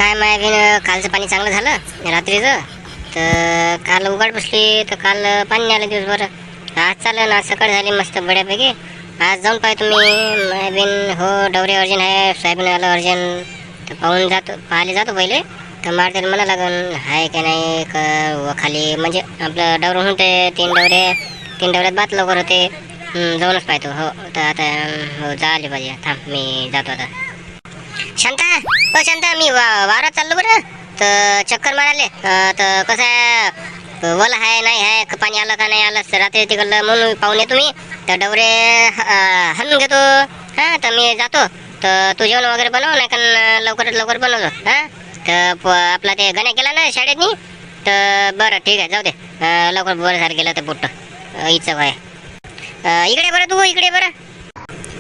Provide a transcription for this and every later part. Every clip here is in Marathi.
काय माय कालचं पाणी चांगलं झालं रात्रीचं, तर काल उघड बसली तर काल पाणी आलं दिवसभर. आज चाललं ना, सकाळ झाली मस्त बड्यापैकी. आज जाऊन पाहतो मी मायबीन. हो डवरे अर्जन आहे, सोयाबीन आलं अर्जन. तर पाहून जातो, पाहायला जातो पहिले. तर मारतेल म्हणा लागन आहे का नाही का खाली, म्हणजे आपलं डवरं होते तीन डवऱ्यात बात लवकर होते. जाऊनच पाहतो. हो तर आता हो झाले पाहिजे. थांब मी जातो आता. शांता, हो शांता, मी वावरात चाललो बरं. तर चक्कर माराले. तर कसं आहे, वला आहे नाही आहे, पाणी आलं का नाही आलं, रात्री तिकडलं म्हणून पाहून येतो मी. तर डवरे हाणून घेतो. हां तर मी जातो. तर तू जेवण वगैरे बनव, नाही का लवकरात लवकर बनवतो. हां तर आपला ते गण्या गेला ना शाळेतनी. तर बरं ठीक आहे, जाऊ दे. लवकर बरं झालं गेलं तर बुट्ट इच्छा आहे. इकडे बरं, तू इकडे बरं.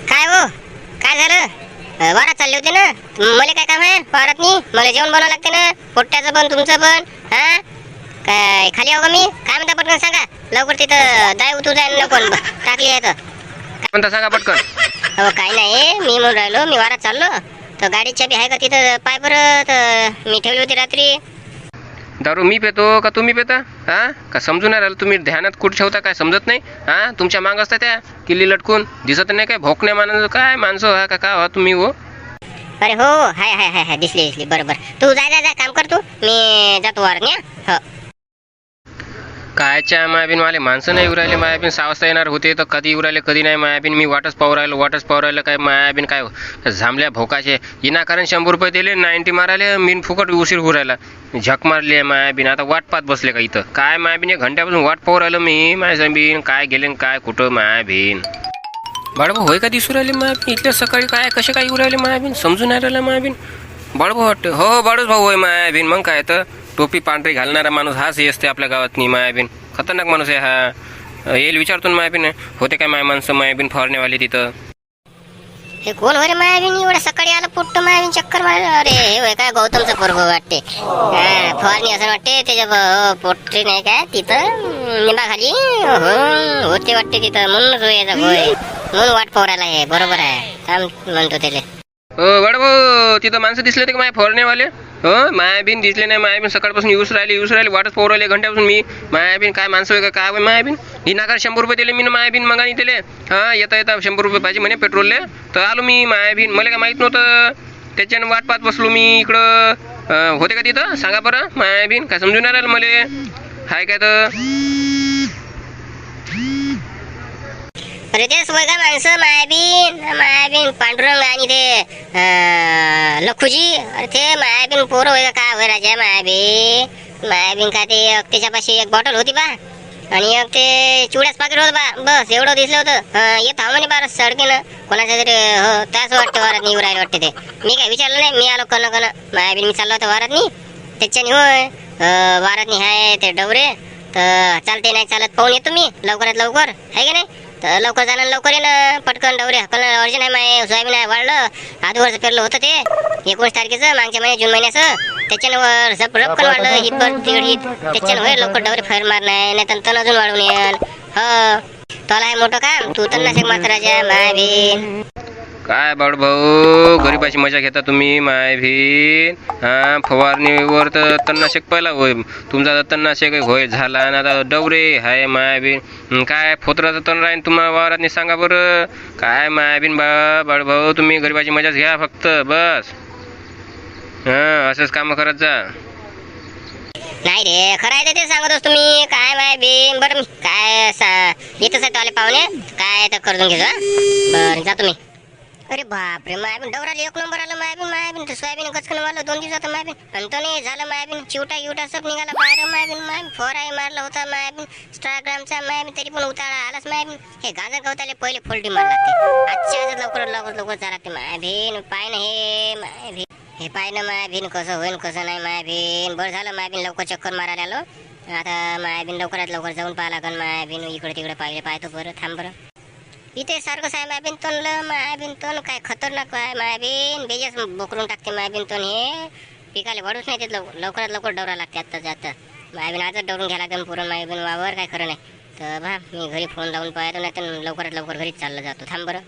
काय हो, काय झालं? वारात चालले होते ना, मला काय काम आहे वारातनी? मला जेवण बनवावं लागते ना, पोट्ट्याचं पण तुमचं पण. हां काय खाली आहो का मी? काय म्हणता पटकन सांगा लवकर. तिथं दाय उतू जाय नको टाकली आहे तर म्हणता सांगा पटकन. हो काय नाही, मी म्हणून राहिलो मी वारात चाललो. तर गाडीची चाबी आहे का तिथं पाय बरं. तर मी ठेवली होती रात्री. दारू मी पेतो का तुम्ही पेता? हां का समजून नाही राहिलं तुम्ही? ध्यानात कुठं ठेवता काय समजत नाही. हां तुमच्या माग असता त्या किल्ली लटकून, दिसत नाही काय? भोकण्या मानाचं काय माणसं हा का हो तुम्ही? हो अरे हो, हाय हाय हाय हाय, दिसली बरोबर. तू जाय काम कर तू, मी जातो वारण्या. हो कायच्या मायाबीन वाले माणसं नाही उरायले. मायाबीन 6 वाजता येणार होते तर कधी उरायले कधी नाही. मायाबीन मी वाटच पाहू राहिलो काय मायाबीन काय झांबल्या भोकाचे. विनाकारण 100 रुपये दिले, 90 मारायले, मीन फुकट उशीर होऊ राहिला. झक मारली आहे मायाबीन. आता वाट पाहत बसले का इथं? काय मायाबीन 1 घंट्यापासून वाट पाहू राहिलो मी. मायाबीन काय गेले काय कुठं मायाबीन? बाळभाऊ होय का दिसू राहिले मायाबीन? इथल्या सकाळी काय कसे काय येऊ राहिले मायाबीन? समजून नाही राहिलं मायाबीन. बाळभाऊ वाटतं. हो बाळूच भाऊ होय मायाबीन. मग काय तर टोपी पांढरी घालणारा माणूस हाच असते आपल्या गावात नाही. मायाबीन खतरनाक माणूस आहे हा. येईल विचारतो ना मायाबीन, होते काय माणसं मायाबीन फवारण्यावाली तिथं? हे कोण हो रे मायाबीन? एवढ्या सकाळी आलं पुट्ट मायाबीन चक्कर मार. अरे हे होय काय गौतमचं पोरग वाटते. फवारणी असं वाटते त्याच्या पोट्री नाही काय तिथं निंबाखाली होते वाटते तिथं. म्हणूनच होय म्हणून वाट पवरायला आहे. बरोबर आहे, थांब म्हणतो त्याला. हो भाऊ तिथं माणसं दिसले होते का माया फवारण्यावाले? हो मायाबीन दिसले नाही. मायाबीन सकाळपासून येऊस राहिली वाटच पाहू राहिले घंट्यापासून मी. मायाबीन काय माणसं आहे का काय मायाबीन? ही नाकार 100 रुपये दिले मी ना मायाबीन मगानी दिले. हां येता 100 रुपये पाहिजे म्हणे पेट्रोलले. तर आलो मी मायाबीन. मला काय माहीत नव्हतं, त्याच्यानं वाट पाहत बसलो मी इकडं. होते का तिथं सांगा बरं मायाबीन? काय समजून नाही राहिलं मला. हाय काय तर अरे तेच वय का माणसं मायाबीन पांडुरंग आणि ते लखुजी. अरे ते मायाबीन पोरं वय का काय होय राजा? मायाबीन काय ते त्याच्यापाशी एक बॉटल होती बा, आणि एक ते चिवड्याच पाकिट होतं बा. बस एवढं दिसलं होतं. येत हा म्हणे बारा सडकेनं कोणाच्या तरी. हो त्याच वाटतं वारात निघू राहिले वाटते ते. मी काय विचारलं नाही, मी आलो कन मायाबीन. मी चाललो होतो वारात नी त्याच्याने. होय वारात नी हाय ते डवरे. तर चालते नाही चालत पाहून येतो मी लवकरात लवकर, आहे का नाही? तर लवकर जाणं लवकर ये ना पटकन. डवरे हकलणं अर्जन आहे. माय सोयाबीन आहे वाढलं, आधीवरचं पेरलं होतं ते 19 तारखेचं मागच्या महिन्यात जून महिन्याचं. त्याच्यानं रपकन वाढलं हितभर तिघड. त्याच्यानं होय लवकर डवरे फैर मार नाही तर तण अजून वाढून येईल. हो तुला आहे मोठं काम, तू तर नाशिक मात्र राजा मायाबीन. काय भाऊ गरीबाची मजा घेता तुम्ही मायभीन. हां फवारणीवर तर तणनाशक पहिला होय तुमचा. तर तणनाशक होय झाला आणि आता डवरे हाय मायाबीन. काय फोत्राचं तण राहीन तुम्हाला वावरात नाही सांगा बरं? काय मायाबीन बाळभाऊ तुम्ही गरीबाची मजाच घ्या फक्त बस. हां असंच कामं करत जा. नाही रे खरं आहे ते सांगत असतो मी. काय मायाबीन बरं मी काय येतच आहे आले पाहुणे. काय तर करून घेतो. बरं जातो मी. अरे बापरे मायाबीन डवराला 1 नंबर आलं मायाबीन. तर सोयाबीन गचकन वाला 2 दिवसात मायाबीन. आणि तो नाही झालं मायाबीन. चिवटा सब निघाला बाहेर मायाबीन. फोराही मारला होता मायाबीन इंस्टाग्रामचा मायाबीन, तरी पण उतारा आलाच मायाबीन. हे गाजर गवताले पहिले फोल्टी मार लागते. आजच्या आज लवकर जा लागते मायाबीन. पाय ना हे मायाबीन, हे पाय ना मायाबीन कसं होईन कसं नाही मायाबीन. बरं झालं मायाबीन लवकर चक्कर मारायला आलो. आता मायाबीन लवकरात लवकर जाऊन पाहा लागन मायाबीन. इकडे तिकडे पाहतो बरं. थांब बरं. इथे सारखंच आहे मायाबीन तण काय खतरनाक आहे मायाबीन. बेजाच बोकरून टाकते मायाबीन तण. हे पिकाले वाढूच नाही ते. लवकरात लवकर डवरा लागते आता मायाबीन. आजच डवरून घ्यायला लागेल पुरण मायाबीन. वावर काय खरं नाही. तर मी घरी फोन लावून पाहतो, नाही तर लवकरात लवकर घरीच चाललं जातो. थांब बरं.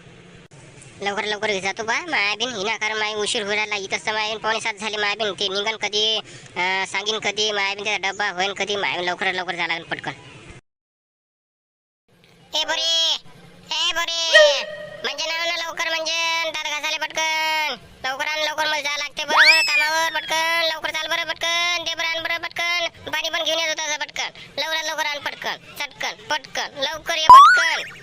लवकर लवकर घे जातो बा मायाबीन विनाकारण माय उशीर होऊ राहिला. इथंच तर मायाबीन 5:45 झाली. मायाबीन ते निघन कधी, सांगीन कधी, मायाबीन त्याचा डब्बा होईन कधी. मायाबीन लवकर लवकर जायला लागेल पटकन. ए बरे म्हणजे ना लवकर म्हणजे दात घासाले पटकन. लवकर आण लवकर, मला जा लागते बरोबर कामावर. पटकन लवकर चाल बरं पटकन. दे बरं आण बरं पटकन. पाणी पण घेऊन येत होता पटकन. लवकर लवकर आण पटकन. चटकन पटकन लवकर ये पटकन.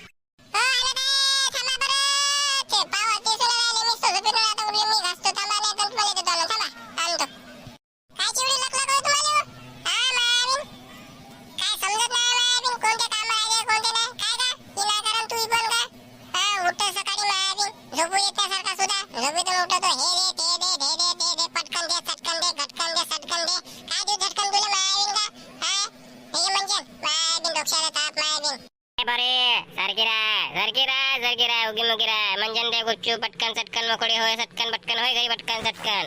झोपू येत्यासारखा सुद्धा झोपेतून उठतो. हे रे ते दे दे दे दे दे पटकन दे चटकन दे घटकन दे सटकन दे. काय देऊ झटकन तुला मायाबीन का? हे म्हणजे मायाबीन डोक्याला ताप मायाबीन. बरे सारखी राय उगी मुगी राय. मंजन दे गुच्चू पटकन चटकन मोकळे होय सटकन पटकन होय घरी पटकन चटकन.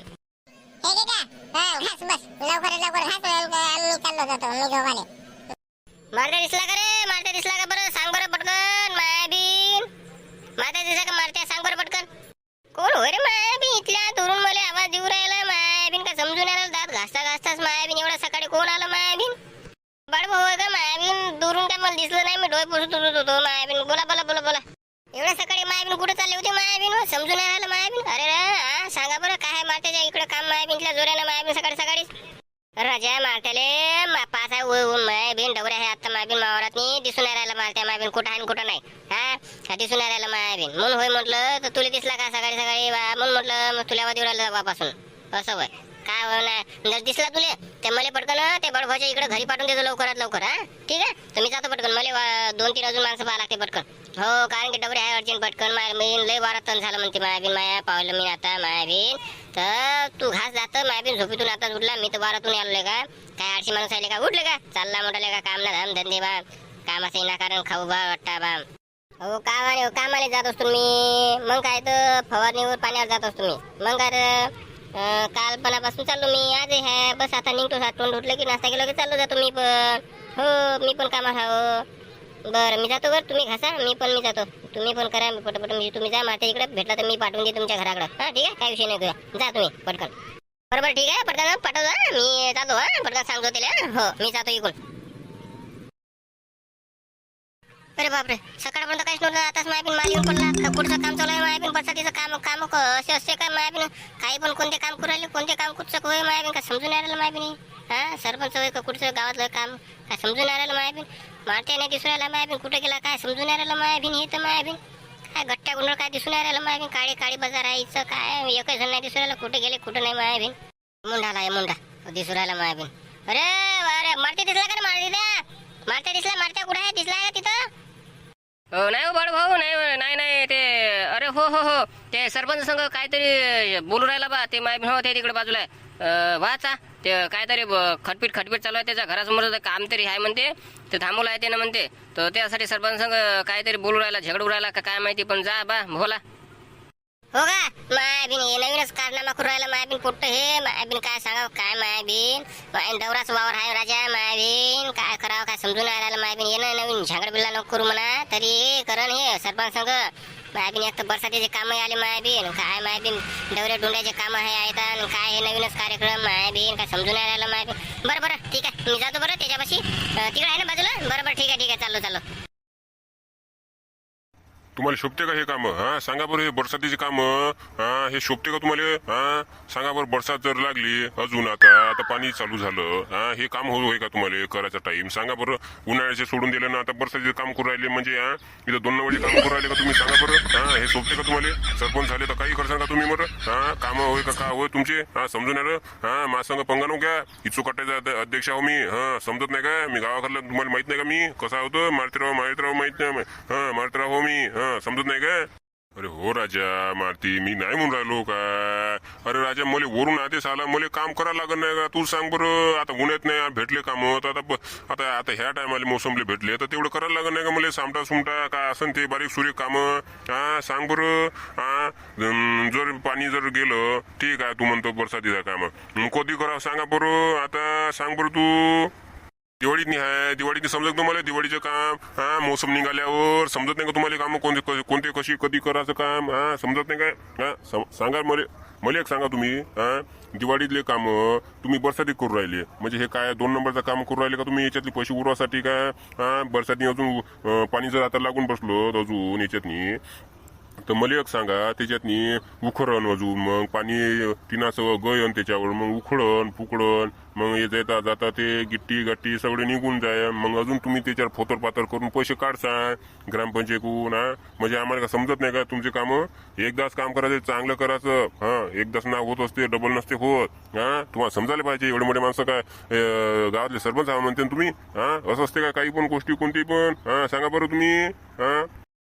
हे दे का? घास बस लवकर लवकर घास. आम्ही चाललो जातो मी झोपाले. मारते दिसला का बरं सांग बरं पटकन मायाबीन. मारते दिसला का मारते सांग बरं पटकन. कोण होय रे मायाबीन इथल्या दुरून मला आवाज देऊ राहिला. मायाबीन का समजून आला दात घासता घासताच मायाबीन एवढा सकाळी कोण आलं मायाबीन? बाळभाऊ आहे का मायाबीन? दुरून काय मला दिसलं नाही. मी डोळे पुसत होतो मायाबीन. बोला एवढ्या सकाळी मायाबीन कुठे चालले होते मायाबीन? समजून नाही राहिलं मायाबीन. अरे रा सांगा बरं काय मारत्याच्या इकडे काम मायाबीनच्या जोऱ्यानं मायाबीन सकाळी. राजा मारत्याले पाच आहे ऊन मायाबीन डवऱ्या आहे आता मायाबीन वावरात नाही दिसून नाही राहिला. मारत्या मायाबीन कुठं आहे कुठं नाही. हा दिसून नाही राहिला मायाबीन. म्हणून होय म्हटलं तर तुला दिसला का सकाळी म्हणून म्हटलं तुला आवाज येऊ राहिला बापासून असं होय. काय होणार जर दिसला तुले ते मला पटकन ते बडभाच्या इकडे घरी पाठवून देतो लवकरात लवकर. हा ठीक आहे तर मी जातो पटकन. मला 2-3 अजून माणसं पाहा लागते पटकन. हो कारण की डबरे आहे अर्जंट पटकन. मायाबीन लय बारा तण झालं म्हणते मायाबीन. माया पावलं मी आता मायाबीन. तर तू घास जात मायाबीन झोपेतून आता उठला. मी तर बारातून आलोय का काय आडशी माणूस आले का उठले का चालला मोठाले का काम ना धाम धंदे बा कामाचं विनाकारण खाऊ बा वाटता बा. हो कामाला जात असतो मी. मग काय तर फवारणीवर पाण्यावर जात असतो मी. मग काय कालपणापासून चाललो मी. आज आहे बस आता निघतो. सातून उठलं की नाश्ता केलं की चाललो जातो मी पण. हो मी पण कामात हो. बरं मी जातो बरं तुम्ही घासा मी जातो. तुम्ही पण करा पटपट. म्हणजे तुम्ही जा माझ्या इकडे भेटला तर मी पाठवून दे तुमच्या घराकडे. हा ठीक आहे काय विषय नाही तुझा. जा तुम्ही पटकन. बरोबर ठीक आहे पटकन पाठवतो. मी जातो. हा पटकन सांगतो त्याला. हो मी जातो इकडून. अरे बापरे सकाळपर्यंत काहीच नव्हतं. आताच मायाबीन माल येऊन पडला. पुढचं काम चालू आहे मायाबीन. बरसातीचं काम असे असते काय मायाबीन? काही पण कोणते काम करू राहिले कोणते काम कुठचं होय मायाबीन काय समजून नाही राहिलं मायाबीन. हा सरपंच होय का कुठचं गावातलं काम काय समजून नाही राहिलं मायाबीन. मारत्या नाही दिसून राहिला मायाबीन. कुठे गेला काय समजून नाही राहिलं मायाबीन. हे तर मायाबीन काय गट्ट्या गुंड काय दिसून नाही राहिलं मायाबीन. काळी बाजार आहे हिचं काय एकही जण नाही दिसून राहिलं. कुठे गेले कुठं नाही मायाबीन. मुंडाला आहे मुंडा दिसून राहिला मायाबीन. अरे मारते दिसला का मारत्या दिसला. मारत्या कुठे आहे दिसला आहे तिथं? नाही हो भाऊ नाही ते अरे हो ते सरपंच संघ काहीतरी बोलू राहिला बा. ते माय हो ते तिकडे बाजूला आहे वाचा. ते काहीतरी खटपीट चालू आहे. त्याच्या घरासमोर काम तरी आहे म्हणते. ते थांबवलं आहे ते ना म्हणते. तर त्यासाठी सरपंच संघ काहीतरी बोलू राहिला झगडू राहिला का काय माहिती. पण जा बा बोला. हो का मायाबीन हे नवीनच कारनामा करू राहिला मायाबीन. पोट्ट हे मायाबीन काय सांगावं काय मायाबीन डवराच वावर आहे राजा. मायाबीन काय करावं काय समजून नाही राहिलं मायाबीन. ये नवीन झागड बिल्ला नको करू म्हणा तरी करण हे सरपंच संघ. मायाबीन एक तर बरसातीचे काम आले मायाबीन. काय मायाबीन डवरे डोंड्याचे काम आहेत काय हे नवीनच कार्यक्रम मायाबीन काय समजून नाही राहिलं मायाबीन. बरं ठीक आहे मी जातो बरं त्याच्यापाशी. तिकडे आहे ना बाजूला. बरं ठीक आहे चाललो. तुम्हाला शोभते का हे काम? हा सांगा बरं हे बरसातीचे काम हे शोभते का तुम्हाला? सांगा बरं बरसात जर लागली अजून आता पाणी चालू झालं हे काम होय का तुम्हाला करायचा टाइम? सांगा बरं. उन्हाळ्याचे सोडून दिलं ना आता बरसातीचे काम करू राहिले म्हणजे इथं 2 नंबरचे काम करू राहिले का तुम्ही? सांगा बरं. हे शोभते का तुम्हाला? सरपंच झाले तर काही करसान का तुम्ही बरं? काम होय का होय तुमचे? समजून आलं. माझ्या पंगा नको घ्या. इचू कट्ट्याचा अध्यक्ष आहो मी. समजत नाही का? मी गावाकडलं तुम्हाला माहित नाही का मी कसा होतो? मारते राव माहित नाही. मारते राव मी समजत नाही का? अरे हो राजा मारती मी नाही म्हणून राहिलो का? अरे राजा मला वरून आदेश आला मला काम करायला लागत नाही का? तू सांग बरं. आता उन्हात नाही भेटले काम आता ह्या टायमाला मोसमले भेटले तर तेवढं करायला लागत नाही का मला? सामटा सुमटा काय असं ते बारीक सुरेख काम सांग बरं. जर पाणी जर गेलं ठीक आहे तू म्हणतो बरसातीचं काम कधी करावं सांगा बरं. आता सांग बरं तू. दिवाळीतनी आहे, दिवाळीतनी समजत नाही मला दिवाळीचं काम. हा मोसम निघाल्यावर समजत नाही का तुम्हाला काम कोणते कशी कधी करायचं काम? हा समजत नाही काय? हा सांगा मला एक सांगा तुम्ही. हा दिवाळीतले काम तुम्ही बरसातीत करू राहिले म्हणजे हे काय 2 नंबरचं काम करू राहिले का तुम्ही याच्यातले पैसे उरवासाठी काय? हा बरसातनी अजून पाणी जर आता लागून बसलो तर अजून याच्यातनी तर मला एक सांगा त्याच्यातनी उखरण अजून मग पाणी टिनाचं गयन त्याच्यावर मग उखडण फुकडण मग हे जाता जाता ते गिट्टी गट्टी सगळे निघून जाय मग अजून तुम्ही त्याच्यावर फोतर पातर करून पैसे काढसा ग्रामपंचायतून. हा म्हणजे आम्हाला का समजत नाही का तुमचे कामं? एकदाच काम करायचं चांगलं करायचं. हा एकदाच नाव होत असते डबल नसते होत. हा तुम्हाला समजायला पाहिजे एवढे मोठे माणसं काय गावातले सरपंच म्हणते ना तुम्ही. हा असं असते का काही पण गोष्टी कोणती पण? हा सांगा बरं तुम्ही. हा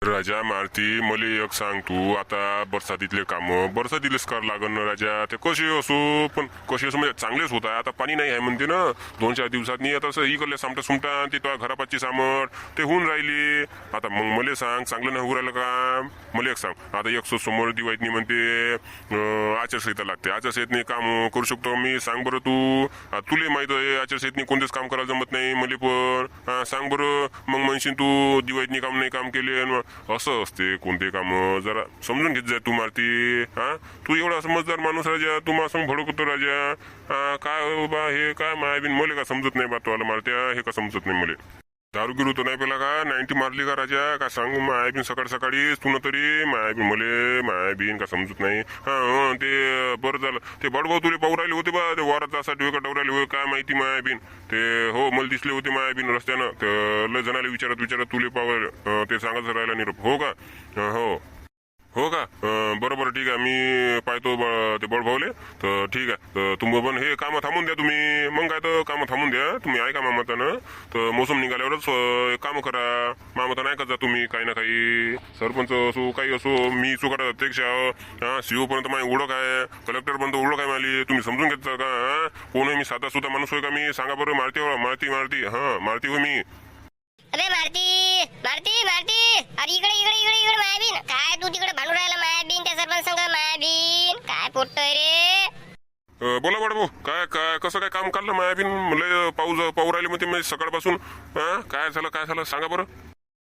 राजा मारती मला एक सांग तू आता बरसातीतले काम बरसातीलेच कर लागन ना राजा. ते कसे असो पण कसे असो म्हणजे चांगलेच होत आहे. आता पाणी नाही आहे म्हणते ना 2-4 दिवसांनी आता असं इकडले सामटा सुमटा ते तो घरापाची सामट ते होऊन राहिली. आता मग मला सांग चांगलं नाही होऊ राहिलं काम? मला एक सांग आता एक समोर दिवाळीतनी म्हणते आचारसंहिता लागते. आचारसंहितेने काम करू शकतो मी? सांग बरं तू. तुले माहित आहे आचारसंहितेने कोणतेच काम करायला जमत नाही मला पण. हा सांग बरं मग म्हणशील तू दिवाळीतनी काम नाही काम केले असं असते कोणते काम जरा समजून घेत जाय तू मारती. हा तू एवढा समजदार माणूस राजा तू मला सांग भडकतो राजा. हा काय बाबा हे काय मायाबीन मला का समजत नाही बा तुला मारत्या हे का समजत नाही मला. दारू गिरू तर नाही पेला का? 90 मारली का राजा? का सांगू मायाबीन सकाळ सकाळीच तू तरी मायाबीन मले मायाबीन का समजत नाही. हा ते बरं झालं ते बडभाऊ तुले पाहू राहिले होते बा ते वारात असाठी का डवराले होय काय माहिती मायाबीन ते हो मला दिसले होते मायाबीन रस्त्यानं तर लय जणाले विचारत तुले पाव ते सांगत राहिला निरोप. हो का? हो का? बरोबर ठीक आहे मी पाहतो ते बडभाऊले तर ठीक आहे. तर तुम्ही पण हे कामं थांबून द्या तुम्ही. मग काय तर कामं थांबून द्या तुम्ही ऐका मामातानं तर मोसम निघाल्यावरच कामं करा. मामाता नाही करता तुम्ही काही ना काही. सरपंच असो काही असो मी चुकाटा अध्यक्ष हा सीओ पर्यंत माझी ओळख आहे कलेक्टर पर्यंत ओळख आहे माली. तुम्ही समजून घेता का? हा कोण आहे मी साधा सुद्धा माणूस होय का मी? सांगा बरं मारती हा मारती हो मी. अबे मारती मारती मारती अरे इकडे इकडे इकडे इकडे मायाबीन काय तू तिकडे भांडू राहिला मायाबीन त्या सरपंच संग मायाबीन काय पोटतोय रे? बोला बडभाऊ काय काय कसं काय काम काढलं मायाबीन लय पाऊ राहिले मग ते सकाळपासून. हा काय झालं सांगा बरं.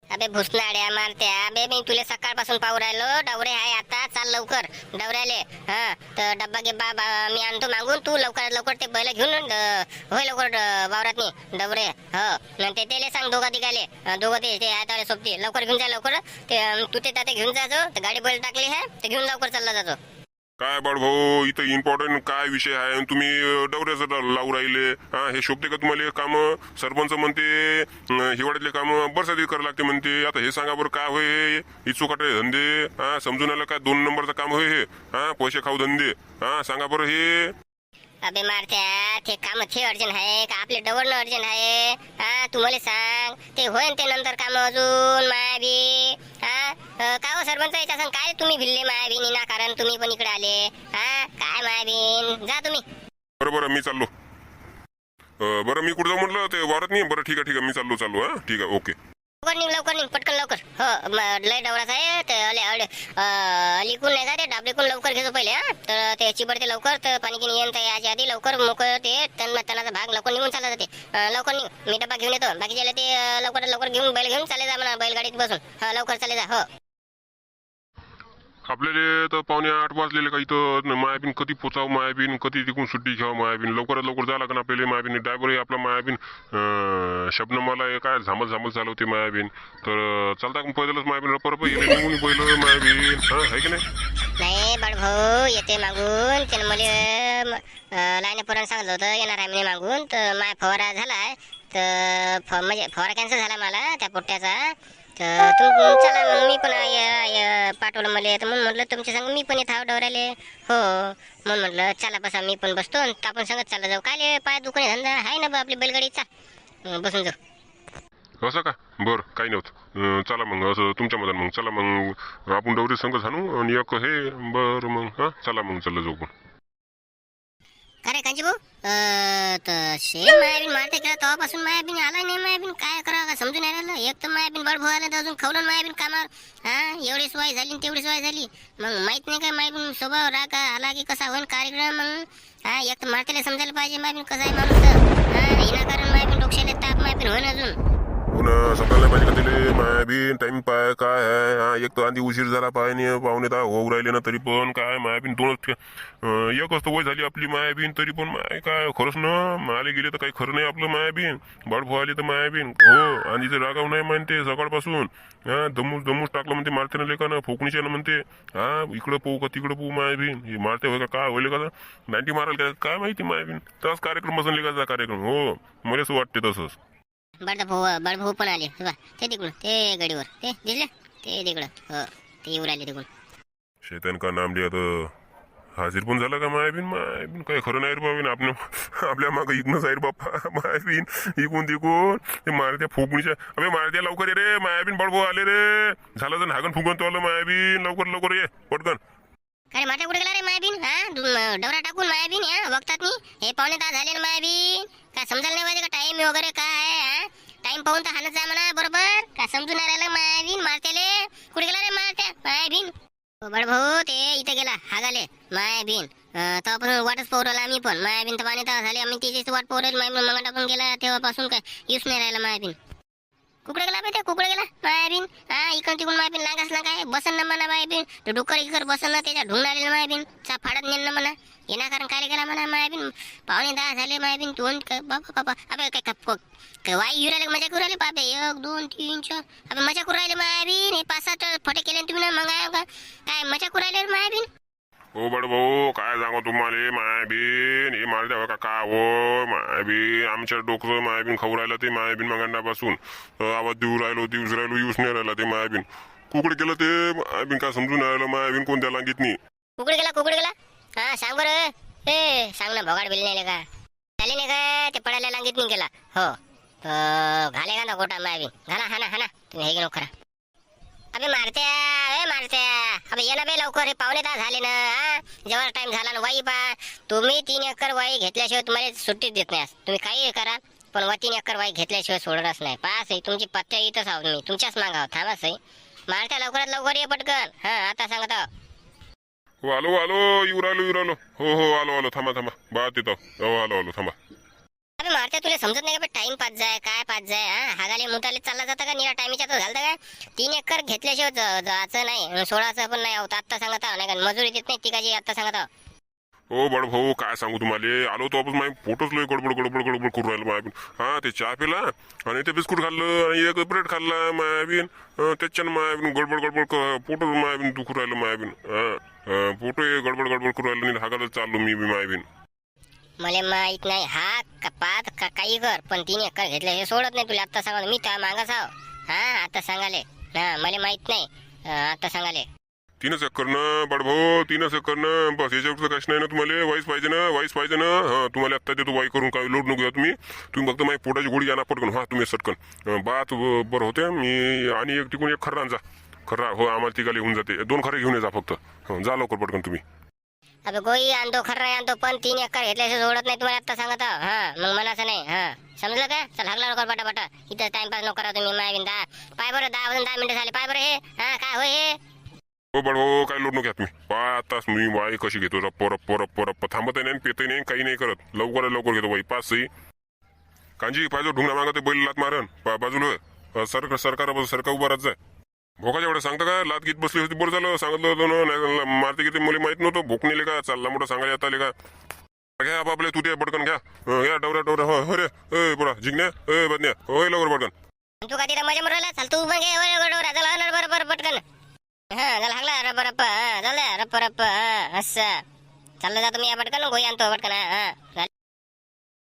अबे भुसनाड्या मारत्या अबे मी तुला सकाळपासून पाहू राहिलो डवरे आहे आता चाल लवकर डवऱ्याले. हा तर डब्बा गिब्बा मी आणतो मागून तू लवकर ते बैल घेऊन होय लवकर वावरात डवरे. हो ते सांग दोघा तिघाले दोघं ते हाताळे सोबती लवकर घेऊन जा लवकर ते तू ते घेऊन जातो तर गाडी बैल टाकली आहे ते घेऊन लवकर चालला जातो. काय बडभाऊ इथं इम्पॉर्टंट काय विषय आहे तुम्ही डवऱ्याचं लावू राहिले? हा हे शोभते का तुम्हाला काम? सरपंच म्हणते हिवाळ्यातले काम बरसातीत करावं लागते म्हणते. आता हे सांगा बरं काय होय इचुकाटे धंदे? हा समजून आलं काय 2 नंबरचं काम होय हे? हा पैसे खाऊ धंदे. हा सांगा बरं हे. अबे मारत्या ते काम ते अर्जंट आहे का आपले डवरणं अर्जंट आहे? हा तू मला सांग ते होईन ते नंतर काम अजून मायाबी. हा काय हो सरपंच याच्या सांग काय तुम्ही भिल्ले मायाबीन ना कारण तुम्ही पण इकडे आले. हा काय मायाबीन जा तुम्ही. बरं मी चाललो. बरं मी कुठं जाऊ म्हटलं ते वारत नाही. बरं ठीक आहे मी चाललो. हा ठीक आहे ओके. लवकर निघ पटकन लवकर. हो लय डवराच आहे ते अलीकून नाही का ते डाबलीकून लवकर घेतो पहिले. हा तर ते चिबडते लवकर तर पाणी की नियंत्रण याच्या आधी लवकर मोकळ ते तणाचा भाग लवकर निघून चालला जाते. लवकर निघ मी डब्बा घेऊन येतो बाकीचे ते लवकर घेऊन बैल घेऊन चाले जा म्हणा बैलगाडीत बसून. हा लवकर चाले जा. हो आपल्याला तर 7:45 वाजलेले काही तर मायाबीन कधी पोचावं मायाबीन कधी तिकून सुट्टी घ्यावं मायाबीन लवकरात लवकर जायला का आपल्याला मायाबीन ड्रायव्हर आपला मायाबीन शबनमाला काय झामल चालवते मायाबीन तर चालता पैदलच मायाबीन रपर निघून पहिलं मायाबीन. हा आहे की नाही बडभाऊ येते मागून त्यानं मला लाईन पोरानं सांगितलं होतं येणार आहे म्हणे मागून तर माझा फवारा झालाय तर म्हणजे फवारा कॅन्सल झाला मला त्या पोट्ट्याचा तर तू चला मग मी पण पाठवलं मला तर म्हणून म्हटलं तुमच्या संग मी पण येत आहो डवऱ्याले. हो म्हणून म्हटलं चला बसा मी पण बसतो आपण संगत चालला जाऊ. काय पाय दुकाने धंदा आहे ना बा आपली बैलगाडी चाल बसून जाऊ. असं का? बरं काही नव्हतं चला मग असं तुमच्या मधात मग चला मग आपण डवरी संघ झाणू आणि एक हे बरं मग हा चला मग चाललं जाऊ. अरे कांची भाऊ तर शेण मायाबीन मारते का तेव्हापासून मायाबीन आला नाही मायाबीन काय करावं का समजून नाही राहिलं. एक तर मायाबीन बडभाऊ आला तर अजून खवलं मायाबीन कामावर. हा एवढी सोय झाली तेवढी सोय झाली मग माहित नाही का मायाबीन स्वभाव राग आला की कसा होईल कार्यक्रम. मग हा एक तर मारतेला समजायला पाहिजे मायाबीन कसा आहे माणूस. हा विनाकारण मायाबीन डोक्याला ताप मायाबीन होईन अजून. हो ना समजायला पाहिजे का तिले मायाबीन टाइम पाय काय आहे हा एक तर आधी उशीर झाला पाय नाही पाहुणे तर होऊ राहिले ना तरी पण काय मायाबीन एक असतो वय झाली आपली मायाबीन तरी पण माय काय खरंच ना माले गेले तर काही खरं नाही आपलं मायाबीन बडफो आली तर मायाबीन हो आणि ते रागाव नाही म्हणते सकाळपासून हा दमूस टाकलं म्हणते मारते ना लेका ना फोकणीच्या ना म्हणते हा इकडं पोहू का तिकडं पोहू मायाबीन हे मारते होय का काय होईल का 90 मारायला काय माहिती मायाबीन तसाच कार्यक्रम बसून लेखाचा कार्यक्रम हो मला असं वाटते तसंच. बडभाऊ पण आले बघा ते तिकडून ते गाडीवर ते दिसले ते तिकडं हो ते येऊ राहिले तिकडून. शैतान का नाम लिया तर हाजीर पण झाला का मायाबीन काही खरं नाही रे बाबीन आपण आपल्या मागं इकनंच आहे रे बाप्पा मायाबीन इकून तिकून ते मारत्या फुकणीच्या अबे मारत्या लवकर ये रे मायाबीन बडभाऊ आले रे झालं तर हागन फुगन तो आलं मायाबीन लवकर ये पटकन. काय माटा कुठे गेला रे मायाबीन हा डवरा टाकून मायाबीन हा बघतात नी हे पावणे तास झाले ना मायाबीन काय समजायला नाही पाहिजे का टाइम वगैरे काय आहे टाइम पाहून तर हाणत जा म्हणा बरोबर काय समजून नाही राहिलं मायाबीन मारतेले कुठे गेला रे मारत्या मायाबीन. बडभाऊ ते इथे गेला हागाले मायाबीन तेव्हापासून वाटच पोरवला आम्ही पण मायाबीन तर पाणी तर झाले आम्ही तिचीच वाट पोरवली मायाबीन मग टाकून गेला तेव्हापासून काय यूज नाही राहिला मायाबीन. कुकडे गेला ते कुकडे गेला मायाबीन हा इकडून तिकडून मायाबीन लागास ना काय बसन ना म्हणा मायाबीन तो डुक्कर इकर बसन ना त्याच्या ढुंग आलेलं मायाबीन चा फाडत नेल ना म्हणा येणाकारण काय गेला म्हणा मायाबीन पावणे 10 झाले मायाबीन दोन बाबा अबे काय वाई येऊ राहिले मजा करू राहिले बाबे 1 2 3 4 अबे मजा करू राहिले मायाबीन हे 5-7 फटे केले तुम्ही ना मग काय मजा करू राहिले मायाबीन. हो बडभाऊ काय सांगू तुम्हाला मायाबीन हे मारते हो का हो मायाबीन आमच्या डोकं मायाबीन खाऊ राहिलं ते मायाबीन मगांडापासून आवाज देऊ राहिलो यूज नाही राहिला ते मायाबीन कुकडे गेलं ते मायाबीन काय समजून राहिलं मायाबीन कोणत्या लांगीत नाही कुकडे गेला हा सांग बरं ए सांग ना भगाड बिल नाही का चाले नाही का ते पडायला लांगीत नाही गेला हो घाले का ना गोटा मायाबीन घाला हाना तुम्ही हे गेलो खरा. अबे मारत्या अबे ये ना बे लवकर हे पावणे 10 झाले ना जेव्हा टाइम झाला ना वाई बा तुम्ही 3 एकर वाई घेतल्याशिवाय तुम्हाला सुट्टी देत नाही तुम्ही काही करा पण 3 एकर वाई घेतल्याशिवाय सोडणारच नाही पास तुम्ही पत्त्या इथंच आहोत मी तुमच्याच मागाव थांबा सही मारत्या लवकरात लवकर ये पटकन हा आता सांगत हो आलो येऊ राहिलो हो आलो थांबा बा तिथं हो आलो थांबा. अबे मारत्या तुला समजत नाही का टाइम पाच जाय हागाले मुताले चालला जातं का निरा टायमीच्या तो झालं काय 3 एकर घेतल्याशिवाय जायचं नाही 16चं पण नाही होत आता सांगत नाही का मजुरी देत नाही तिकाची आता सांगत हो बडभाऊ काय सांगू तुम्हाला आलो तो आपण माझी फोटोच लय गडबड करू राहिलं मायाबीन हा ते चहा पिला आणि ते बिस्कुट खाल्लं आणि एक ब्रेड खाल्ला मायाबीन त्याच्यानं मायाबीन गडबड पोटच मायाबीन दुखू राहिलं मायाबीन हा पोटो गडबड करू राहिलं नाही हागायला चाललो मी मायाबीन. मला माहित नाही हा पाच काही कर पण 3 एकर घेतलं हे सोडत नाही तुला आता सांगाल मी त्या मागास आहो हा आता सांगाले हा मला माहित नाही आता सांगाले 3 एकरनं बडभाऊ 3 एकरनं बस याच्यावर काहीच नाही ना तुम्हाला वाईस पाहिजे ना हा तुम्हाला आत्ता देतो वाई करून काय लोड नको तुम्ही फक्त माझी पोटाची गोळी आणा पटकन हा तुम्ही सटकन बात बरं होते मी आणि एक तिकून एक खर्रा आणजा खर्रा हो आम्हाला तिघाला येऊन जाते 2 खरे घेऊन जा फक्त जा लवकर पटकन तुम्ही. अबे गोई आणतो खर्रा आणतो पण 3 एकर घेतल्याशिवाय सोडत नाही तुम्हाला आता सांगत हा मग म्हणाचं नाही हा समजलं का चल हागला लवकर पटापटा इथं टाइमपास नको करा तुम्ही मायाबीन पाय बरं 10 मिनिटं झाले पाय बरं हे हा काय होय हे हो बडभाऊ काय लोड नको घ्या तुम्ही पाय आताच मी वाई कशी घेतो रप्प थांबत नाही पेतही नाही काही नाही करत लवकर घेतो वाई 5 सही कांजी पाहिजे ढुंगणा मागा ते बैल लात मारन बाजूला सरकार उभा राहत जाय भोकाच्या एवढं सांगता का लात गीत बसली होती बरं झालं सांगितलं होतं ना नाही मारते किती मला माहित नव्हतं भोक नेले का चालला मोठा सांगायला येत आले का घ्या आपापले तू ते पटकन घ्या डवऱ्या हो रे बडा जिंकण्या बदन्या होय लवकर पटकन तू का तिला मजा मरला चाल तू मग बरोबर पटकन हा झाला हागला रप्प झालं रप्प असं चाललं जातो मी या पटकन गोई आणतो पटकन हा